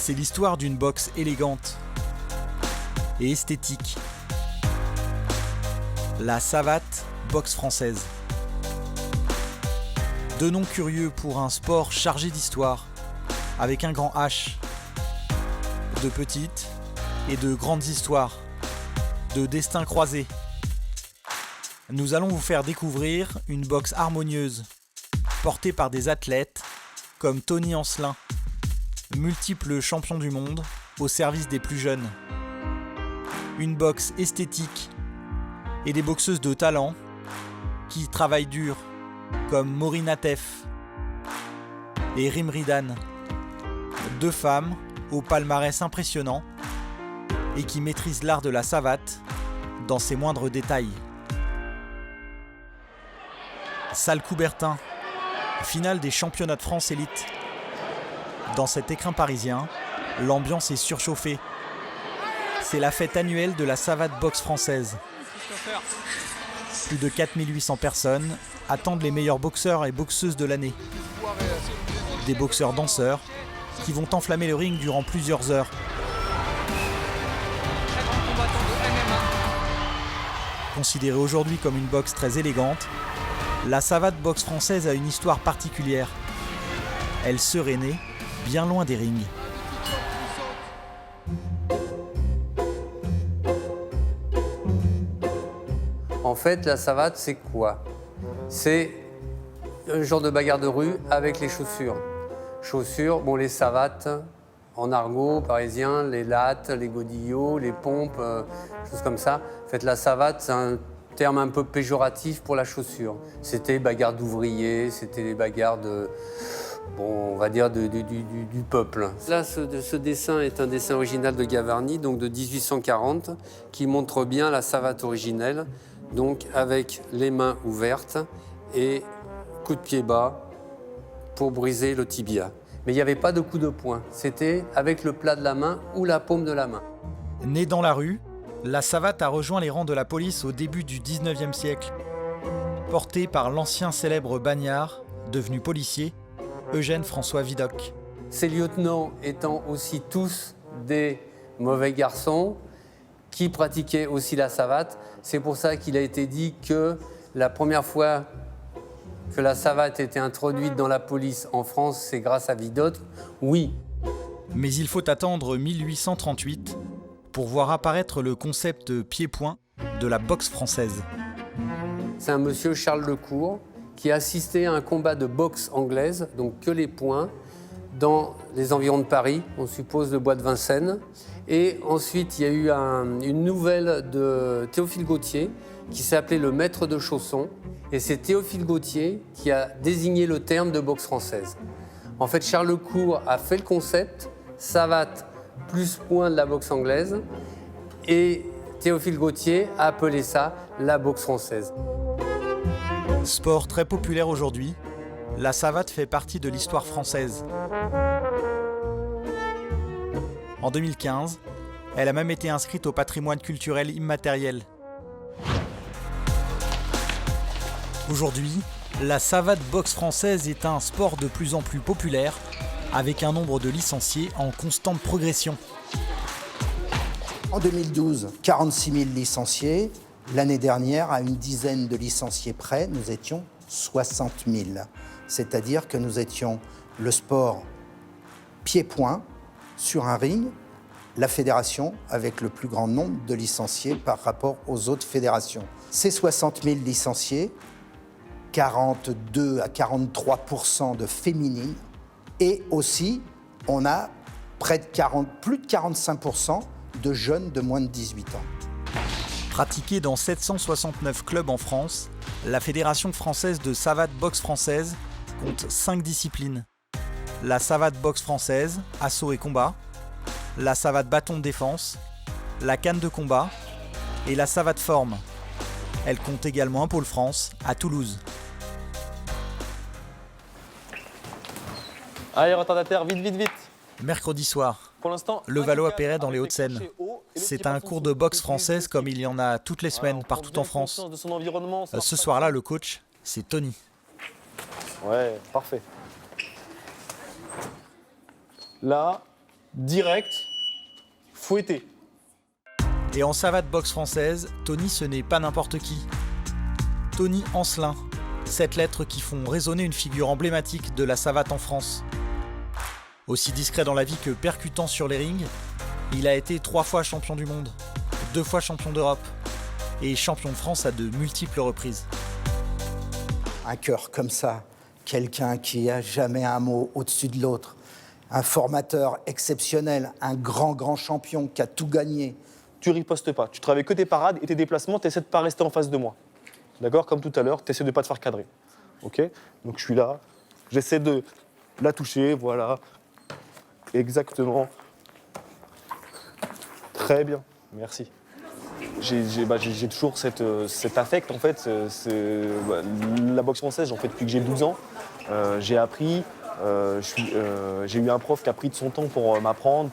C'est l'histoire d'une boxe élégante et esthétique. La Savate boxe française. Deux noms curieux pour un sport chargé d'histoire, avec un grand H, de petites et de grandes histoires, de destins croisés. Nous allons vous faire découvrir une boxe harmonieuse, portée par des athlètes comme Tony Ancelin, multiple champion du monde au service des plus jeunes. Une boxe esthétique et des boxeuses de talent qui travaillent dur, comme Maureen Atef et Rim Ridan. Deux femmes au palmarès impressionnant et qui maîtrisent l'art de la savate dans ses moindres détails. Salle Coubertin, finale des championnats de France élite. Dans cet écrin parisien, l'ambiance est surchauffée. C'est la fête annuelle de la savate boxe française. Plus de 4800 personnes attendent les meilleurs boxeurs et boxeuses de l'année. Des boxeurs danseurs qui vont enflammer le ring durant plusieurs heures. Considérée aujourd'hui comme une boxe très élégante, la savate boxe française a une histoire particulière. Elle serait née bien loin des rings. En fait, la savate, c'est quoi? C'est un genre de bagarre de rue avec les chaussures. Chaussures, bon, les savates, en argot parisien, les lattes, les godillots, les pompes, choses comme ça. En fait, la savate, c'est un terme un peu péjoratif pour la chaussure. C'était bagarre d'ouvriers, c'était les bagarres de, bon, on va dire du peuple. Là, ce dessin est un dessin original de Gavarni, donc de 1840, qui montre bien la savate originelle, donc avec les mains ouvertes et coup de pied bas pour briser le tibia. Mais il n'y avait pas de coup de poing, c'était avec le plat de la main ou la paume de la main. Née dans la rue, la savate a rejoint les rangs de la police au début du 19e siècle. Portée par l'ancien célèbre bagnard, devenu policier, Eugène François Vidocq. Ces lieutenants étant aussi tous des mauvais garçons qui pratiquaient aussi la savate. C'est pour ça qu'il a été dit que la première fois que la savate a été introduite dans la police en France, c'est grâce à Vidocq. Oui. Mais il faut attendre 1838 pour voir apparaître le concept pied-point de la boxe française. C'est un monsieur Charles Lecourt qui a assisté à un combat de boxe anglaise, donc que les poings, dans les environs de Paris, on suppose le bois de Vincennes. Et ensuite, il y a eu une nouvelle de Théophile Gautier qui s'appelait le maître de Chausson. Et c'est Théophile Gautier qui a désigné le terme de boxe française. En fait, Charles Lecourt a fait le concept, savate plus point de la boxe anglaise, et Théophile Gautier a appelé ça la boxe française. Sport très populaire aujourd'hui, la savate fait partie de l'histoire française. En 2015, elle a même été inscrite au patrimoine culturel immatériel. Aujourd'hui, la savate boxe française est un sport de plus en plus populaire, avec un nombre de licenciés en constante progression. En 2012, 46 000 licenciés. L'année dernière, à une dizaine de licenciés près, nous étions 60 000. C'est-à-dire que nous étions le sport pied-point sur un ring, la fédération avec le plus grand nombre de licenciés par rapport aux autres fédérations. Ces 60 000 licenciés, 42 à 43% de féminines, et aussi on a plus de 45% de jeunes de moins de 18 ans. Pratiquée dans 769 clubs en France, la Fédération française de savate boxe française compte 5 disciplines. La savate boxe française, assaut et combat, la savate bâton de défense, la canne de combat et la savate forme. Elle compte également un pôle France à Toulouse. Allez, retardataire, vite, vite, vite. Mercredi soir, Pour l'instant, Levallois-Perret dans les Hauts-de-Seine. C'est un cours de boxe française comme il y en a toutes les semaines partout en France. Ce soir-là, le coach, c'est Tony. Ouais, parfait. Là, direct, fouetté. Et en savate boxe française, Tony, ce n'est pas n'importe qui. Tony Ancelin, 7 lettres qui font résonner une figure emblématique de la savate en France. Aussi discret dans la vie que percutant sur les rings, il a été 3 fois champion du monde, 2 fois champion d'Europe et champion de France à de multiples reprises. Un cœur comme ça, quelqu'un qui a jamais un mot au-dessus de l'autre, un formateur exceptionnel, un grand champion qui a tout gagné. Tu ripostes pas, tu travailles que tes parades et tes déplacements, tu essaies de pas rester en face de moi. D'accord? Comme tout à l'heure, tu essaies de pas te faire cadrer. Ok? Donc je suis là, j'essaie de la toucher, voilà. Exactement. Très bien, merci. J'ai toujours cet affect en fait. La boxe française, j'en fais depuis que j'ai 12 ans. J'ai appris, j'ai eu un prof qui a pris de son temps pour m'apprendre.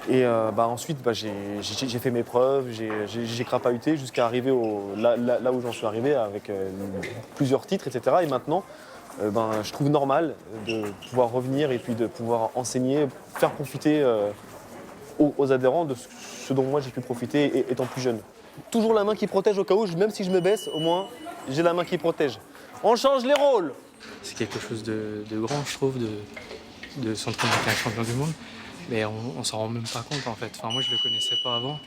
Et ensuite, j'ai fait mes preuves, j'ai crapahuté jusqu'à arriver là où j'en suis arrivé avec plusieurs titres, etc. Et maintenant, je trouve normal de pouvoir revenir et puis de pouvoir enseigner, faire profiter aux adhérents de ce dont moi j'ai pu profiter étant plus jeune. Toujours la main qui protège au cas où, même si je me baisse, au moins j'ai la main qui protège. On change les rôles. C'est quelque chose de grand, je trouve, de s'entraîner avec un champion du monde. Mais on s'en rend même pas compte en fait. Enfin, moi je le connaissais pas avant.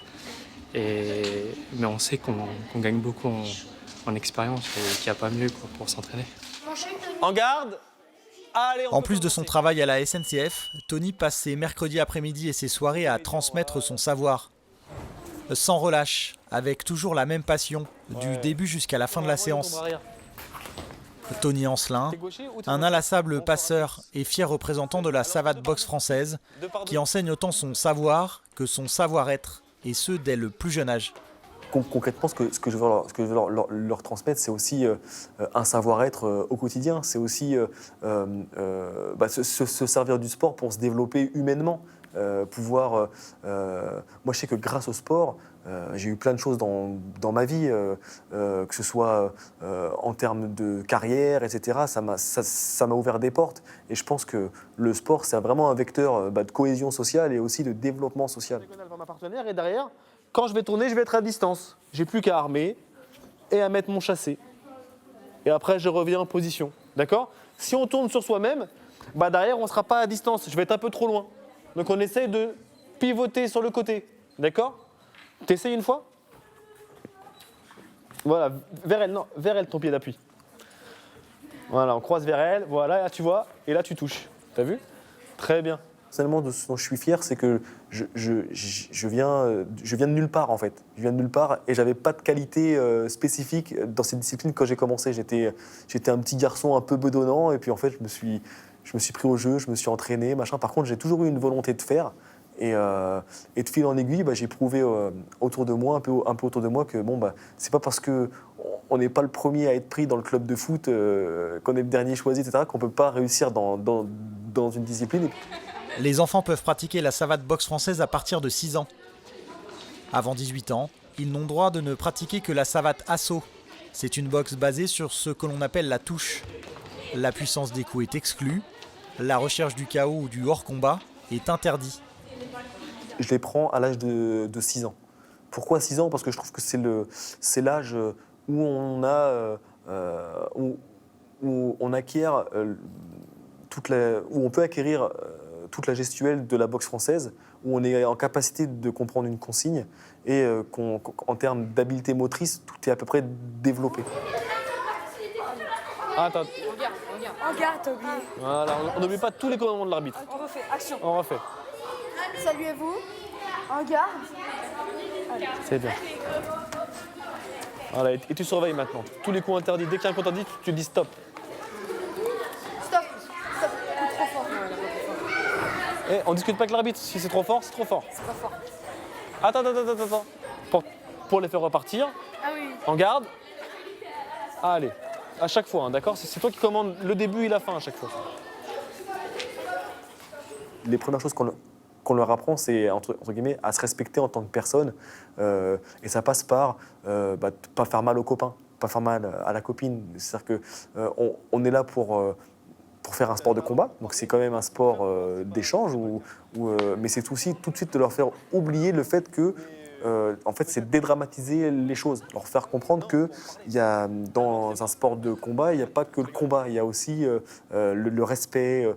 Mais on sait qu'on gagne beaucoup en expérience et qu'il n'y a pas mieux pour s'entraîner. En garde. Allez, En plus de son travail à la SNCF, Tony passe ses mercredis après-midi et ses soirées à transmettre son savoir. Sans relâche, avec toujours la même passion, du début jusqu'à la fin de la séance. Tony Ancelin, un inlassable passeur et fier représentant de la savate boxe française, qui enseigne autant son savoir que son savoir-être, et ce dès le plus jeune âge. Concrètement, ce que je veux leur transmettre, c'est aussi un savoir-être au quotidien. C'est aussi se servir du sport pour se développer humainement. Moi, je sais que grâce au sport, j'ai eu plein de choses dans ma vie, que ce soit en termes de carrière, etc. Ça m'a ouvert des portes. Et je pense que le sport, c'est vraiment un vecteur de cohésion sociale et aussi de développement social. Ma partenaire est derrière. Quand je vais tourner, je vais être à distance. J'ai plus qu'à armer et à mettre mon chassé. Et après, je reviens en position. D'accord? Si on tourne sur soi-même, derrière, on ne sera pas à distance. Je vais être un peu trop loin. Donc, on essaye de pivoter sur le côté. D'accord? T'essayes une fois? Voilà, vers elle, non, vers elle ton pied d'appui. Voilà, on croise vers elle. Voilà, là, tu vois. Et là, tu touches. T'as vu? Très bien. Personnellement, de ce dont je suis fier, c'est que je viens de nulle part, en fait. Je viens de nulle part et j'avais pas de qualité spécifique dans cette discipline quand j'ai commencé. J'étais un petit garçon un peu bedonnant et puis en fait, je me suis pris au jeu, je me suis entraîné, machin. Par contre, j'ai toujours eu une volonté de faire et de fil en aiguille, j'ai prouvé autour de moi, un peu autour de moi, que c'est pas parce que on n'est pas le premier à être pris dans le club de foot, qu'on est le dernier choisi, etc., qu'on peut pas réussir dans une discipline. Les enfants peuvent pratiquer la savate boxe française à partir de 6 ans. Avant 18 ans, ils n'ont droit de ne pratiquer que la savate assaut. C'est une boxe basée sur ce que l'on appelle la touche. La puissance des coups est exclue, la recherche du KO ou du hors-combat est interdit. Je les prends à l'âge de 6 ans. Pourquoi 6 ans? Parce que je trouve que c'est l'âge où on a où on acquiert où on peut acquérir toute la gestuelle de la boxe française, où on est en capacité de comprendre une consigne et qu'en termes d'habileté motrice, tout est à peu près développé. Attends. En garde, t'as oublié. Voilà, on n'oublie pas tous les commandements de l'arbitre. On refait, action. On refait. Saluez-vous. En garde. C'est bien. Voilà, et tu surveilles maintenant. Tous les coups interdits, dès qu'il y a un coup interdit, tu dis stop. Stop. Stop. Trop fort. Et on discute pas avec l'arbitre. Si c'est trop fort, c'est trop fort. C'est pas fort. Attends. Pour les faire repartir. Ah oui. En garde. Allez. À chaque fois, hein, d'accord? C'est toi qui commandes le début et la fin à chaque fois. Les premières choses qu'on leur apprend, c'est entre guillemets à se respecter en tant que personne. Et ça passe par pas faire mal aux copains, pas faire mal à la copine. C'est-à-dire qu'on est là pour pour faire un sport de combat. Donc c'est quand même un sport d'échange, mais c'est aussi tout de suite de leur faire oublier le fait que en fait, c'est dédramatiser les choses, leur faire comprendre que dans un sport de combat, il n'y a pas que le combat, il y a aussi le respect.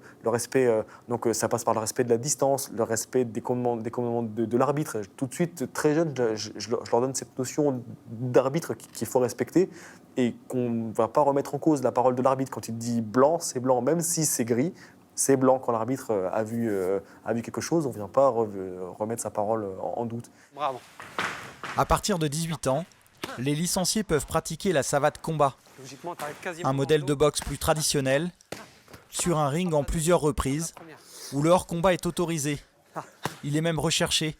Donc ça passe par le respect de la distance, le respect des commandements de l'arbitre. Tout de suite, très jeune, je leur donne cette notion d'arbitre qu'il faut respecter et qu'on ne va pas remettre en cause la parole de l'arbitre. Quand il dit blanc, c'est blanc, même si c'est gris. C'est blanc quand l'arbitre a vu quelque chose, on ne vient pas remettre sa parole en doute. Bravo. À partir de 18 ans, les licenciés peuvent pratiquer la savate combat, Logiquement, t'arrives quasiment un modèle de boxe plus traditionnel, sur un ring en plusieurs reprises, où le hors-combat est autorisé. Il est même recherché.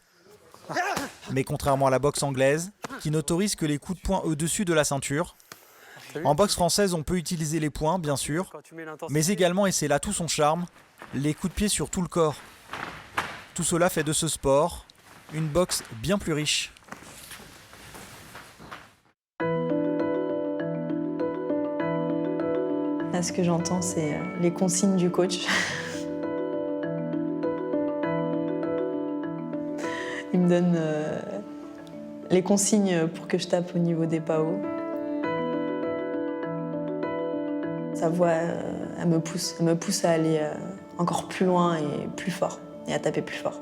Mais contrairement à la boxe anglaise, qui n'autorise que les coups de poing au-dessus de la ceinture, en boxe française, on peut utiliser les poings, bien sûr, mais également, et c'est là tout son charme, les coups de pied sur tout le corps. Tout cela fait de ce sport une boxe bien plus riche. Là, ce que j'entends, c'est les consignes du coach. Il me donne les consignes pour que je tape au niveau des PAO. Sa voix, elle me pousse à aller encore plus loin et plus fort, et à taper plus fort.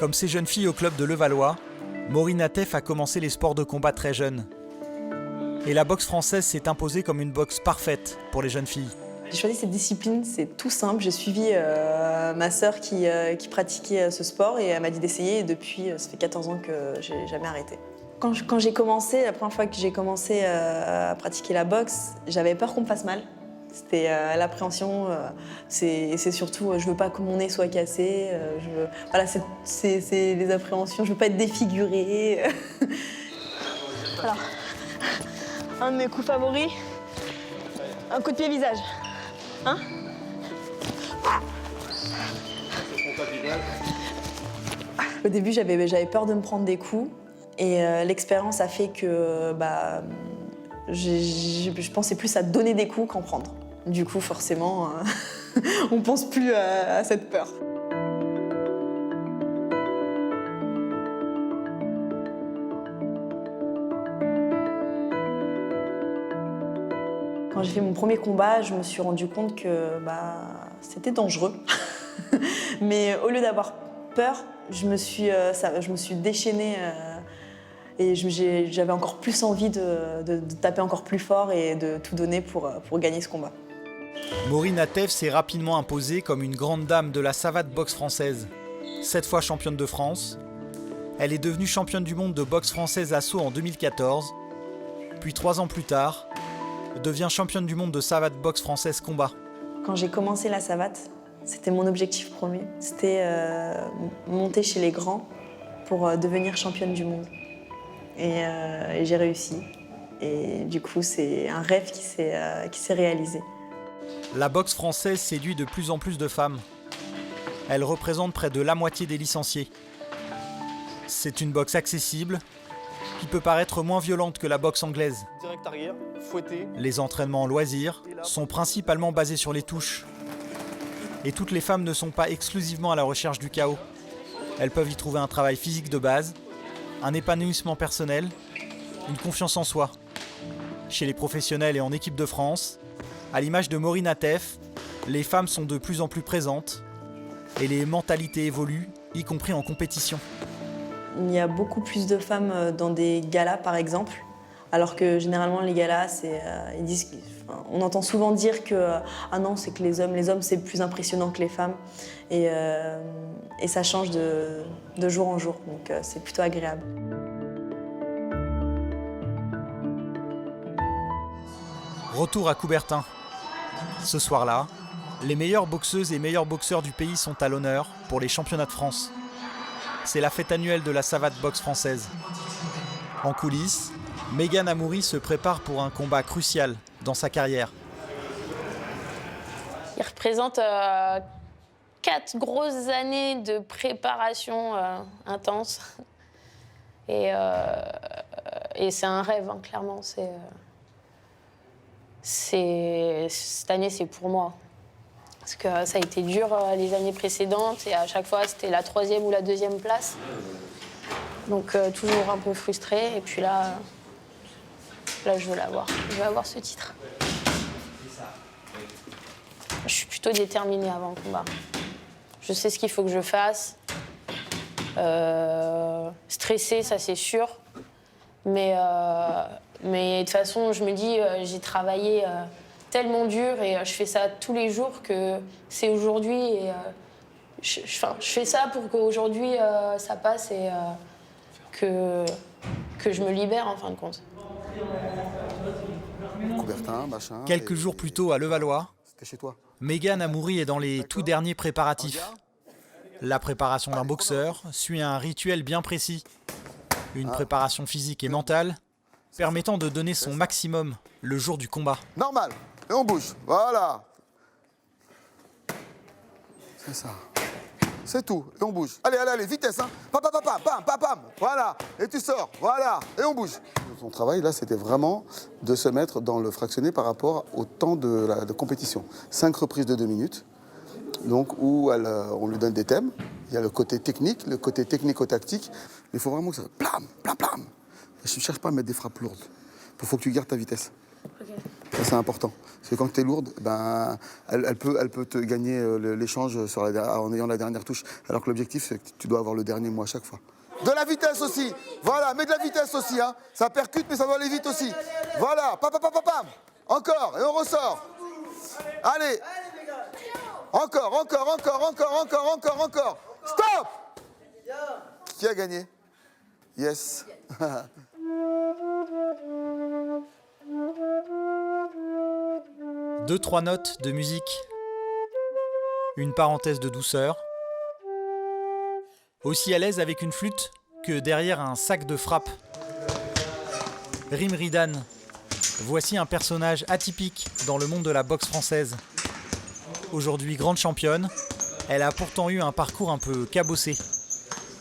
Comme ces jeunes filles au club de Levallois, Maureen Atef a commencé les sports de combat très jeune. Et la boxe française s'est imposée comme une boxe parfaite pour les jeunes filles. J'ai choisi cette discipline, c'est tout simple. J'ai suivi ma sœur qui pratiquait ce sport et elle m'a dit d'essayer. Et depuis, ça fait 14 ans que j'ai jamais arrêté. Quand j'ai commencé, la première fois que j'ai commencé à pratiquer la boxe, j'avais peur qu'on me fasse mal. C'était l'appréhension, c'est surtout je veux pas que mon nez soit cassé, voilà, c'est les appréhensions, je veux pas être défigurée. Alors, un de mes coups favoris, un coup de pied visage. Hein? Au début, j'avais peur de me prendre des coups et l'expérience a fait que je pensais plus à donner des coups qu'en prendre. Du coup, forcément, on pense plus à cette peur. Quand j'ai fait mon premier combat, je me suis rendu compte que c'était dangereux. Mais au lieu d'avoir peur, je me suis déchaînée et j'avais encore plus envie de taper encore plus fort et de tout donner pour gagner ce combat. Maureen Atef s'est rapidement imposée comme une grande dame de la savate boxe française. 7 fois championne de France, elle est devenue championne du monde de boxe française à saut en 2014, puis 3 ans plus tard, devient championne du monde de savate boxe française combat. Quand j'ai commencé la savate, c'était mon objectif premier. C'était monter chez les grands pour devenir championne du monde. Et j'ai réussi. Et du coup, c'est un rêve qui s'est réalisé. La boxe française séduit de plus en plus de femmes. Elle représente près de la moitié des licenciés. C'est une boxe accessible, qui peut paraître moins violente que la boxe anglaise. Direct arrière, fouetté. Les entraînements en loisirs sont principalement basés sur les touches. Et toutes les femmes ne sont pas exclusivement à la recherche du chaos. Elles peuvent y trouver un travail physique de base, un épanouissement personnel, une confiance en soi. Chez les professionnels et en équipe de France, à l'image de Maureen Atef, les femmes sont de plus en plus présentes et les mentalités évoluent, y compris en compétition. Il y a beaucoup plus de femmes dans des galas, par exemple, alors que généralement les galas, on entend souvent dire que ah non, c'est que les hommes c'est plus impressionnant que les femmes, et ça change de jour en jour, donc c'est plutôt agréable. Retour à Coubertin. Ce soir-là, les meilleures boxeuses et meilleurs boxeurs du pays sont à l'honneur pour les championnats de France. C'est la fête annuelle de la savate boxe française. En coulisses, Megan Amouri se prépare pour un combat crucial dans sa carrière. Il représente 4 grosses années de préparation intense. Et c'est un rêve, hein, clairement. cette année, c'est pour moi. Parce que ça a été dur les années précédentes et à chaque fois, c'était la 3e ou la 2e place. Donc toujours un peu frustrée. Et puis là, je veux l'avoir. Je veux avoir ce titre. Je suis plutôt déterminée avant le combat. Je sais ce qu'il faut que je fasse. Stressée, ça c'est sûr. Mais de toute façon, je me dis, j'ai travaillé tellement dur et je fais ça tous les jours que c'est aujourd'hui. Et je fais ça pour qu'aujourd'hui ça passe et que je me libère en fin de compte. Coubertin, machin. Quelques jours plus tôt à Levallois, C'était chez toi. Mégane Amoury est dans les tout derniers préparatifs. La préparation d'un boxeur suit un rituel bien précis. Une préparation physique et mentale permettant de donner son maximum le jour du combat. Normal. Et on bouge. Voilà. C'est ça. C'est tout. Et on bouge. Allez, allez, allez, vitesse, hein. Pam, pam, pam, pam, pam, pam. Voilà. Et tu sors. Voilà. Et on bouge. Son travail, là, c'était vraiment de se mettre dans le fractionné par rapport au temps de compétition. 5 reprises de 2 minutes. Donc, où on lui donne des thèmes. Il y a le côté technique, le côté technico-tactique. Il faut vraiment que ça... Plam, plam, plam. Je ne cherche pas à mettre des frappes lourdes. Il faut que tu gardes ta vitesse. Okay. Ça, c'est important. Parce que quand tu es lourde, ben, elle peut te gagner l'échange en ayant la dernière touche. Alors que l'objectif, c'est que tu dois avoir le dernier mot à chaque fois. De la vitesse aussi. Voilà, mets de la vitesse aussi. Hein. Ça percute, mais ça doit aller vite aussi. Voilà, pam, pam, pam, pam, pam. Encore, et on ressort. Allez. Encore, encore, encore, encore, encore, encore, encore. Stop. Qui a gagné? Yes. Deux, trois notes de musique. Une parenthèse de douceur. Aussi à l'aise avec une flûte que derrière un sac de frappe. Rim Ridan. Voici un personnage atypique dans le monde de la boxe française. Aujourd'hui grande championne, elle a pourtant eu un parcours un peu cabossé.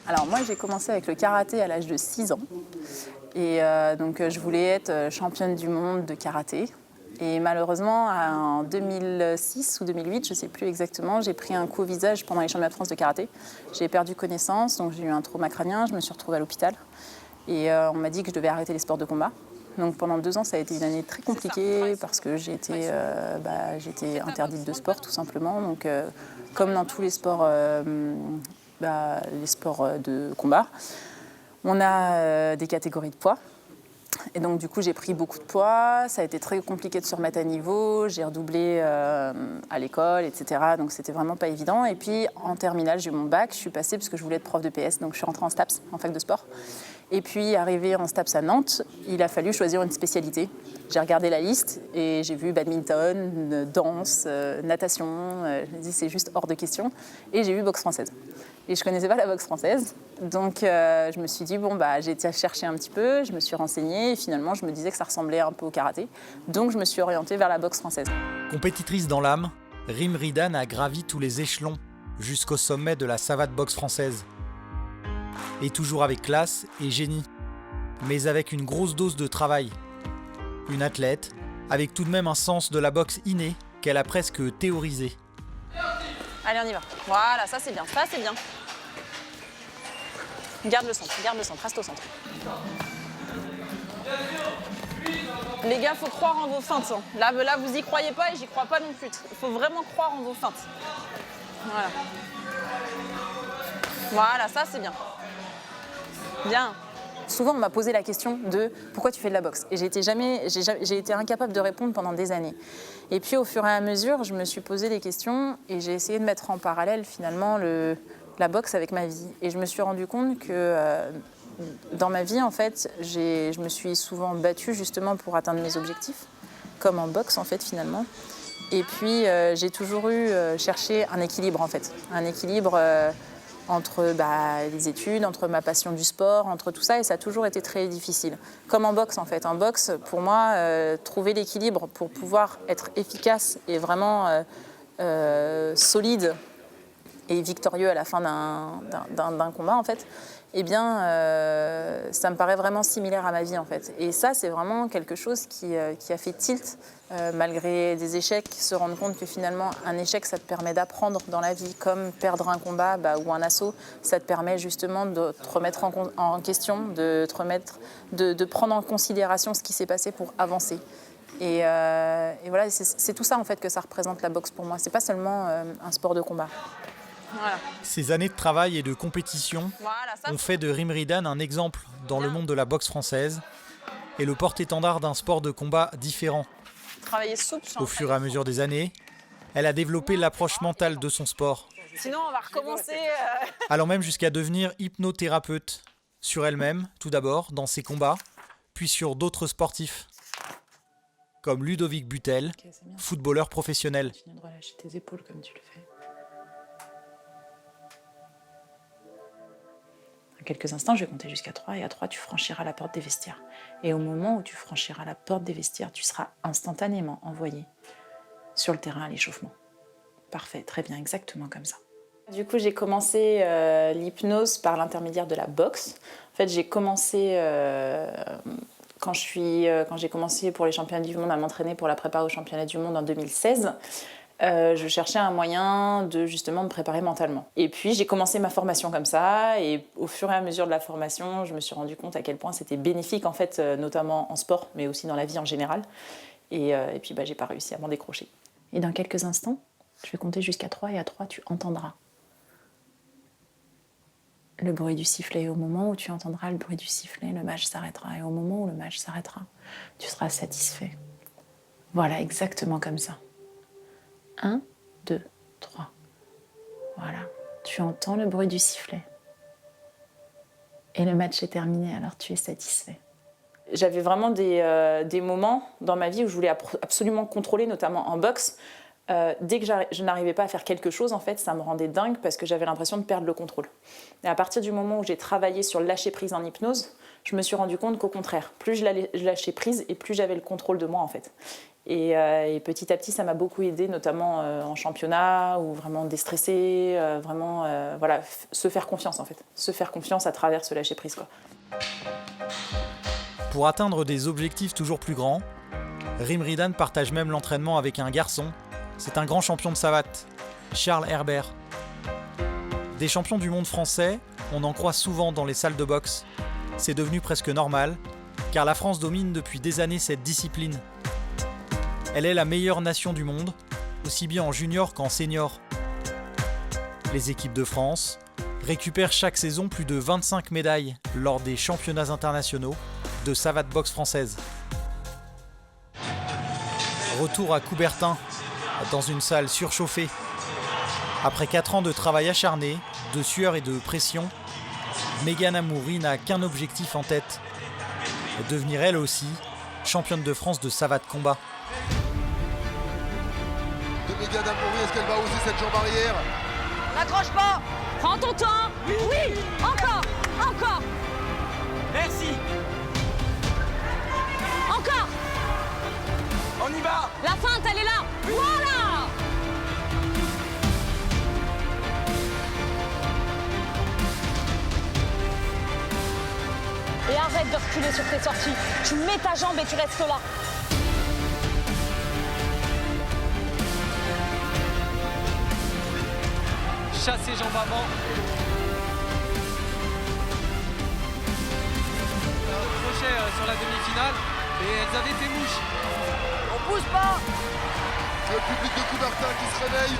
Alors moi j'ai commencé avec le karaté à l'âge de 6 ans et donc je voulais être championne du monde de karaté et malheureusement en 2006 ou 2008, je ne sais plus exactement, j'ai pris un coup au visage pendant les championnats de France de karaté. J'ai perdu connaissance, donc j'ai eu un trauma crânien, je me suis retrouvée à l'hôpital et on m'a dit que je devais arrêter les sports de combat. Donc pendant 2 ans, ça a été une année très compliquée parce que j'étais interdite de sport tout simplement. Donc comme dans tous les sports, les sports de combat, on a des catégories de poids. Et donc du coup, j'ai pris beaucoup de poids. Ça a été très compliqué de se remettre à niveau. J'ai redoublé à l'école, etc. Donc c'était vraiment pas évident. Et puis en terminale, j'ai eu mon bac. Je suis passée parce que je voulais être prof de PS. Donc je suis rentrée en STAPS, en fac de sport. Et puis, arrivée en STAPS à Nantes, il a fallu choisir une spécialité. J'ai regardé la liste et j'ai vu badminton, danse, natation. Je me dis c'est juste hors de question. Et j'ai vu boxe française. Et je ne connaissais pas la boxe française. Donc, je me suis dit, j'ai été chercher un petit peu, je me suis renseignée. Et finalement, je me disais que ça ressemblait un peu au karaté. Donc, je me suis orientée vers la boxe française. Compétitrice dans l'âme, Rim Ridan a gravi tous les échelons jusqu'au sommet de la savate boxe française. Et toujours avec classe et génie, mais avec une grosse dose de travail. Une athlète, avec tout de même un sens de la boxe inné qu'elle a presque théorisé. Allez, on y va. Voilà, ça c'est bien, ça c'est bien. Garde le centre, reste au centre. Les gars, faut croire en vos feintes. Hein. Là, vous y croyez pas et j'y crois pas non plus. Il faut vraiment croire en vos feintes. Voilà. Voilà, ça c'est bien. Bien. Souvent, on m'a posé la question de pourquoi tu fais de la boxe. Et j'ai été incapable de répondre pendant des années. Et puis, au fur et à mesure, je me suis posé des questions et j'ai essayé de mettre en parallèle, finalement, la boxe avec ma vie. Et je me suis rendu compte que dans ma vie, en fait, je me suis souvent battue justement pour atteindre mes objectifs, comme en boxe, en fait, finalement. Et puis, j'ai toujours cherché un équilibre, en fait. Un équilibre entre les études, entre ma passion du sport, entre tout ça, et ça a toujours été très difficile. Comme en boxe, en fait. En boxe, pour moi, trouver l'équilibre pour pouvoir être efficace et vraiment solide et victorieux à la fin d'un combat, en fait, eh bien, Ça me paraît vraiment similaire à ma vie en fait. Et ça, c'est vraiment quelque chose qui a fait tilt, malgré des échecs, se rendre compte que finalement, un échec, ça te permet d'apprendre dans la vie, comme perdre un combat ou un assaut, ça te permet justement de te remettre en question, de prendre en considération ce qui s'est passé pour avancer. Et voilà, c'est tout ça en fait que ça représente la boxe pour moi. C'est pas seulement un sport de combat. Voilà. Ces années de travail et de compétition ont fait de Rim Ridan un exemple dans le monde de la boxe française et le porte-étendard d'un sport de combat différent. Travailler souple. Au fur et à mesure des années, elle a développé l'approche mentale de son sport. Sinon, on va recommencer. Allant même jusqu'à devenir hypnothérapeute. Sur elle-même, tout d'abord, dans ses combats, puis sur d'autres sportifs. Comme Ludovic Butel, footballeur professionnel. Continue de relâcher tes épaules comme tu le fais. Dans quelques instants, je vais compter jusqu'à 3 et à 3, tu franchiras la porte des vestiaires. Et au moment où tu franchiras la porte des vestiaires, tu seras instantanément envoyé sur le terrain à l'échauffement. Parfait, très bien, exactement comme ça. Du coup, j'ai commencé l'hypnose par l'intermédiaire de la boxe. En fait, j'ai commencé quand j'ai commencé pour les championnats du monde à m'entraîner pour la prépa aux championnats du monde en 2016. Je cherchais un moyen de justement me préparer mentalement. Et puis j'ai commencé ma formation comme ça, et au fur et à mesure de la formation, je me suis rendu compte à quel point c'était bénéfique en fait, notamment en sport, mais aussi dans la vie en général. Et puis j'ai pas réussi à m'en décrocher. Et dans quelques instants, je vais compter jusqu'à 3 et à 3, tu entendras le bruit du sifflet. Et au moment où tu entendras le bruit du sifflet, le match s'arrêtera. Et au moment où le match s'arrêtera, tu seras satisfait. Voilà, exactement comme ça. 1, 2, 3. Voilà. Tu entends le bruit du sifflet. Et le match est terminé, alors tu es satisfait. J'avais vraiment des moments dans ma vie où je voulais absolument contrôler, notamment en boxe. Dès que je n'arrivais pas à faire quelque chose, en fait, ça me rendait dingue parce que j'avais l'impression de perdre le contrôle. Et à partir du moment où j'ai travaillé sur le lâcher prise en hypnose, je me suis rendu compte qu'au contraire, plus je lâchais prise et plus j'avais le contrôle de moi, en fait. Et petit à petit, ça m'a beaucoup aidé, notamment en championnat, ou vraiment déstresser, voilà, se faire confiance, en fait. Se faire confiance à travers ce lâcher prise, quoi. Pour atteindre des objectifs toujours plus grands, Rim Ridan partage même l'entraînement avec un garçon. C'est un grand champion de savate, Charles Herbert. Des champions du monde français, on en croise souvent dans les salles de boxe. C'est devenu presque normal, car la France domine depuis des années cette discipline. Elle est la meilleure nation du monde, aussi bien en junior qu'en senior. Les équipes de France récupèrent chaque saison plus de 25 médailles lors des championnats internationaux de savate boxe française. Retour à Coubertin, dans une salle surchauffée. Après 4 ans de travail acharné, de sueur et de pression, Mégane Amoury n'a qu'un objectif en tête. Devenir elle aussi championne de France de savate combat. De Mégane Amoury, est-ce qu'elle va oser cette jambe arrière? N'accroche pas. Prends ton temps. Oui. Encore. Encore. Merci. Encore. On y va. La feinte, elle est là. Voilà. Et arrête de reculer sur tes sorties. Tu mets ta jambe et tu restes là. Chasser jambes avant. Crochet sur la demi-finale et elles avaient fait mouche. On bouge pas. Le public de Coubertin qui se réveille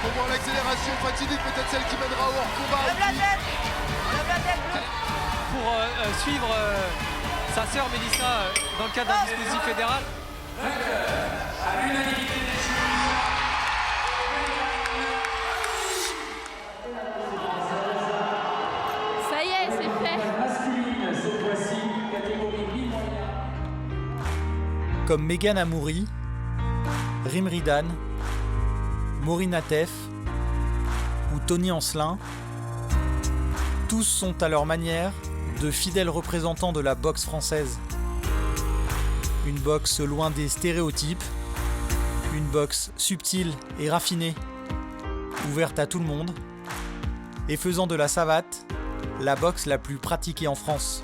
pour voir l'accélération fatidique, peut-être celle qui mènera au hors-combat. Lève la tête. Lève la tête. Pour suivre sa sœur Mélissa dans le cadre d'un dispositif fédéral. À l'unanimité des Ça y est, c'est fait. Comme Mégane Amoury, Rim Ridan, Maureen Atef ou Tony Ancelin, tous sont à leur manière de fidèles représentants de la boxe française. Une boxe loin des stéréotypes, une boxe subtile et raffinée, ouverte à tout le monde, et faisant de la savate la boxe la plus pratiquée en France.